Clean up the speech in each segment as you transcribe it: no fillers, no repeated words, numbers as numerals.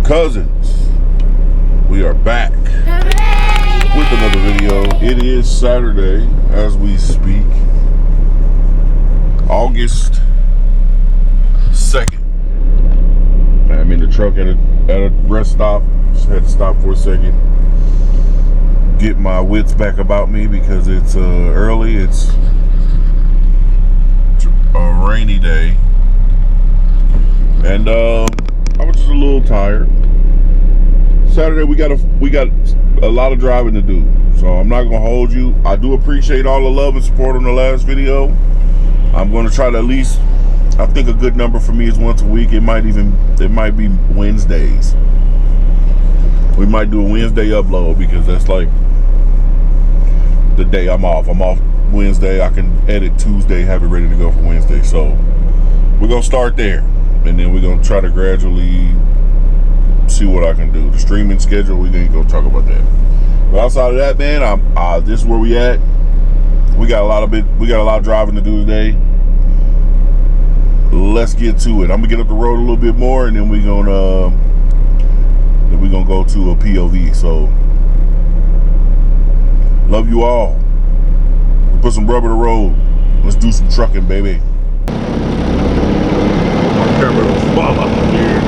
Cousins, we are back with another video. It is Saturday as we speak, August 2nd. I'm in the truck at a rest stop. Just had to stop for a second, get my wits back about me because it's early. It's a rainy day, and I was just a little tired. Saturday we got a lot of driving to do, so I'm not gonna hold you. I do appreciate all the love and support on the last video. I'm gonna try to at least, I think a good number for me is once a week. It might be Wednesdays. We might do a Wednesday upload because that's like the day I'm off. I'm off Wednesday. I can edit Tuesday, have it ready to go for Wednesday. So we're gonna start there, and then we're gonna try to gradually see what I can do. The streaming schedule, we ain't gonna talk about that. But outside of that, man, this is where we at. We got a lot of driving to do today. Let's get to it. I'm gonna get up the road a little bit more, and then we're gonna go to a POV. So love you all. We'll put some rubber to the road. Let's do some trucking, baby. My camera don't fall out here.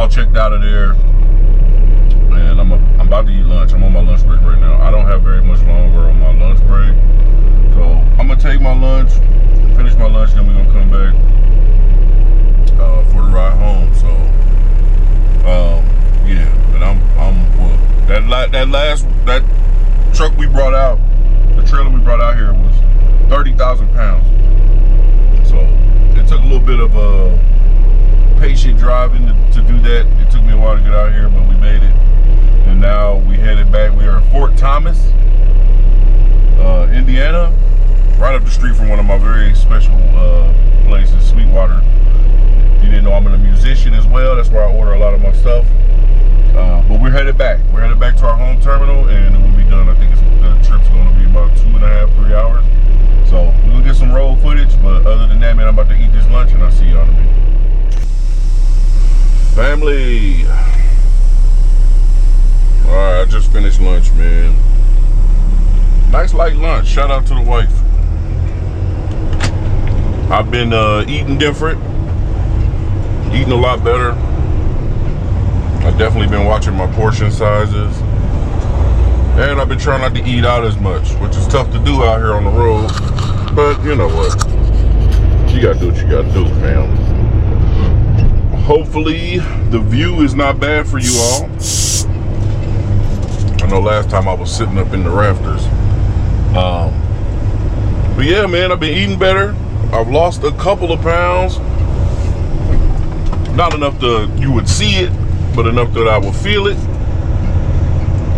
all checked out of there, and I'm about to eat lunch. I'm on my lunch break right now. I don't have very much longer on my lunch break, so I'm gonna take my lunch, finish my lunch, then we're gonna come back for the ride home. So yeah, but I'm well, that truck we brought out, the trailer we brought out here was 30,000 pounds. So it took a little bit of patient driving to do that. It took me a while to get out here, but we made it. And now we headed back. We are in Fort Thomas, Indiana, right up the street from one of my very special places, Sweetwater. You didn't know I'm a musician as well. That's where I order a lot of my stuff. But we're headed back. We're headed back to our home terminal, and it will be done. I think the trip's going to be about 2.5, 3 hours. So we're going to get some road footage, but other than that, man, I'm about to eat this lunch, and I'll see y'all in a minute. Family. All right, I just finished lunch, man. Nice light lunch. Shout out to the wife. I've been eating different, eating a lot better. I've definitely been watching my portion sizes. And I've been trying not to eat out as much, which is tough to do out here on the road. But you know what? You gotta do what you gotta do, fam. Hopefully the view is not bad for you all. I know last time I was sitting up in the rafters. But yeah, man, I've been eating better. I've lost a couple of pounds. Not enough that you would see it, but enough that I will feel it.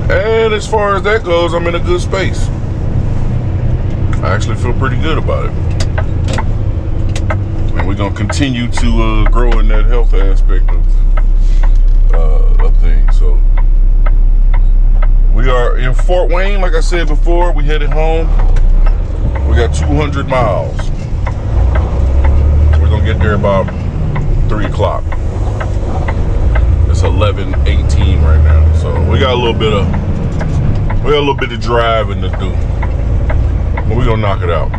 And as far as that goes, I'm in a good space. I actually feel pretty good about it. And we're gonna continue to grow in that health aspect of things. So we are in Fort Wayne, like I said before. We headed home. We got 200 miles. We're gonna get there about 3 o'clock. It's 11:18 right now, so we got a little bit of driving to do, but we're gonna knock it out.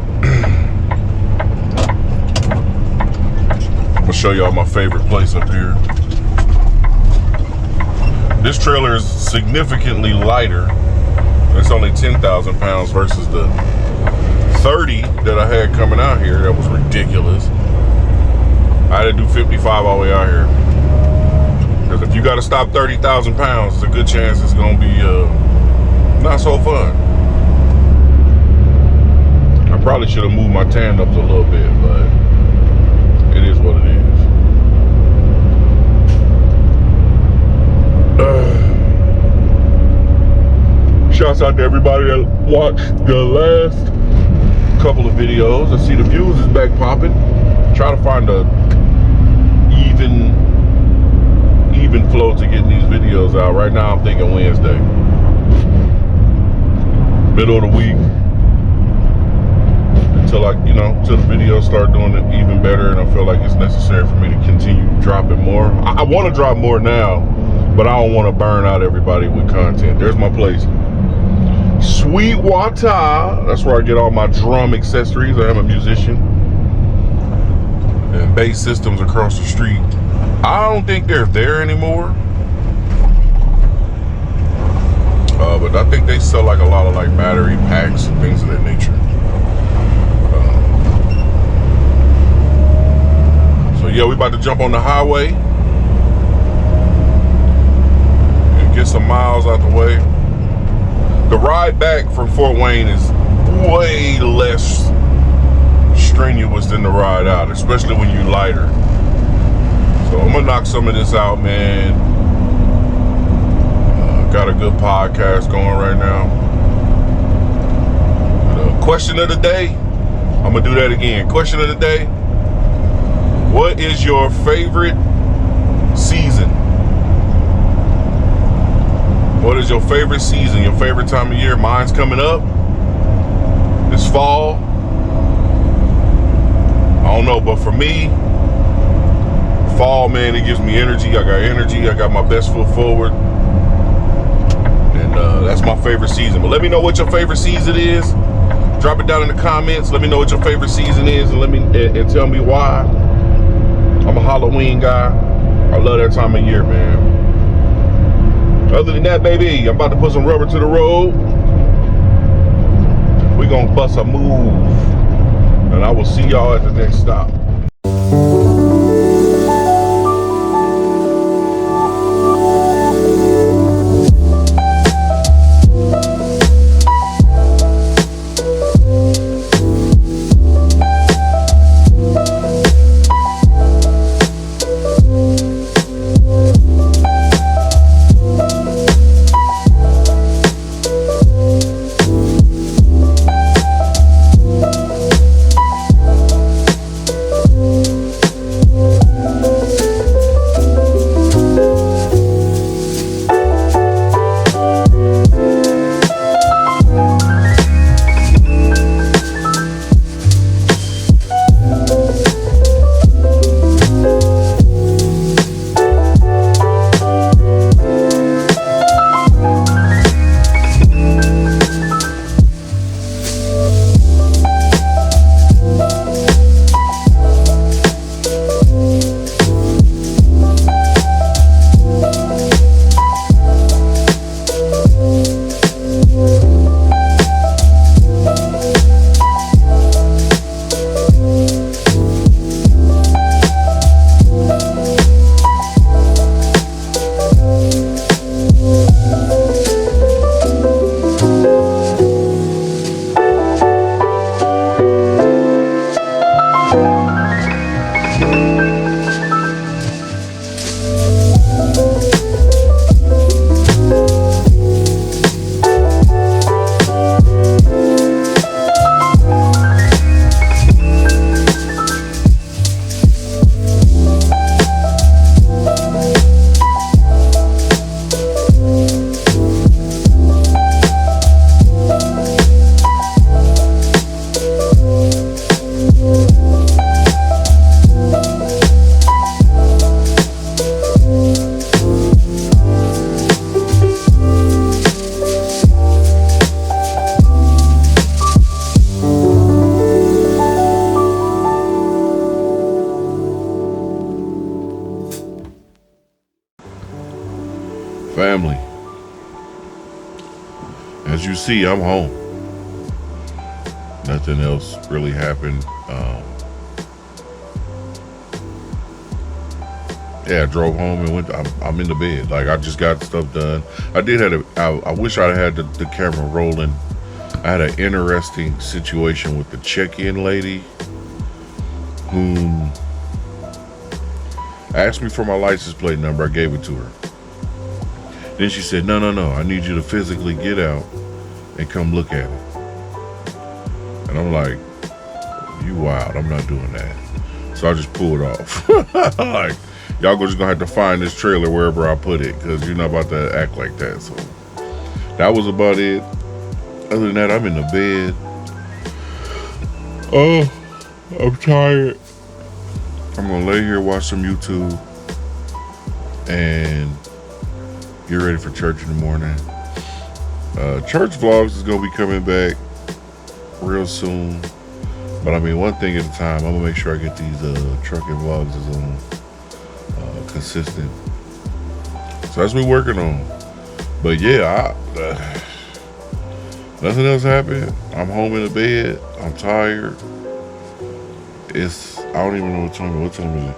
I'm gonna show y'all my favorite place up here. This trailer is significantly lighter. It's only 10,000 pounds versus the 30 that I had coming out here. That was ridiculous. I had to do 55 all the way out here. Because if you got to stop 30,000 pounds, there's a good chance it's going to be not so fun. I probably should have moved my tandem up a little bit, but it is what it is. Shouts out to everybody that watched the last couple of videos. I see the views is back popping. Try to find a even flow to getting these videos out. Right now I'm thinking Wednesday, middle of the week, until the videos start doing it even better, and I feel like it's necessary for me to continue dropping more. I want to drop more now, but I don't want to burn out everybody with content. There's my place, Sweetwater. That's where I get all my drum accessories. I am a musician. And bass systems across the street. I don't think they're there anymore. But I think they sell like a lot of like battery packs and things of that nature. So yeah, we about to jump on the highway and get some miles out the way. The ride back from Fort Wayne is way less strenuous than the ride out, especially when you're lighter. So I'm gonna knock some of this out, man. Got a good podcast going right now. Question of the day. I'm gonna do that again. Question of the day. What is your favorite season? What is your favorite season? Your favorite time of year? Mine's coming up. It's fall. I don't know, but for me, fall, man, it gives me energy. I got energy. I got my best foot forward. And that's my favorite season. But let me know what your favorite season is. Drop it down in the comments. Let me know what your favorite season is, and and tell me why. I'm a Halloween guy. I love that time of year, man. Other than that, baby, I'm about to put some rubber to the road. We gonna bust a move. And I will see y'all at the next stop. Family, as you see, I'm home. Nothing else really happened. Yeah, I drove home and went. I'm in the bed. Like, I just got stuff done. I did have I wish I had the camera rolling. I had an interesting situation with the check-in lady whom asked me for my license plate number. I gave it to her. Then she said, no, I need you to physically get out and come look at it. And I'm like, you wild, I'm not doing that. So I just pulled off. Like, y'all just gonna have to find this trailer wherever I put it, because you're not about to act like that. So that was about it. Other than that, I'm in the bed. Oh, I'm tired. I'm gonna lay here, watch some YouTube, and get ready for church in the morning. Church vlogs is gonna be coming back real soon, but I mean, one thing at a time. I'm gonna make sure I get these trucking vlogs is on consistent. So that's what we're working on. But yeah, nothing else happened. I'm home in the bed. I'm tired. I don't even know what time. What time is it?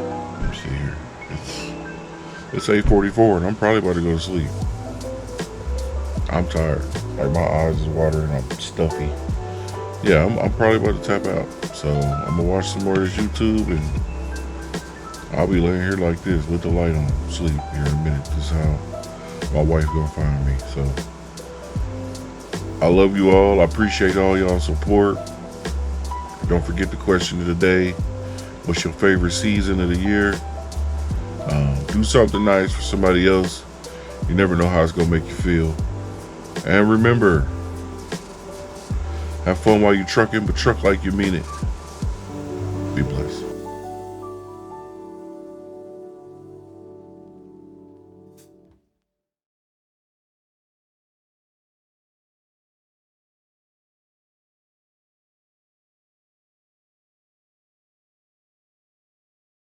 Let me see here. It's 8:44, and I'm probably about to go to sleep. I'm tired. Like, my eyes is watering. I'm stuffy. Yeah, I'm probably about to tap out. So I'm gonna watch some more of this YouTube, and I'll be laying here like this with the light on, sleep here in a minute. This is how my wife gonna find me. So I love you all. I appreciate all y'all's support. Don't forget the question of the day. What's your favorite season of the year? Do something nice for somebody else. You never know how it's gonna make you feel. And remember, have fun while you're trucking, but truck like you mean it. Be blessed.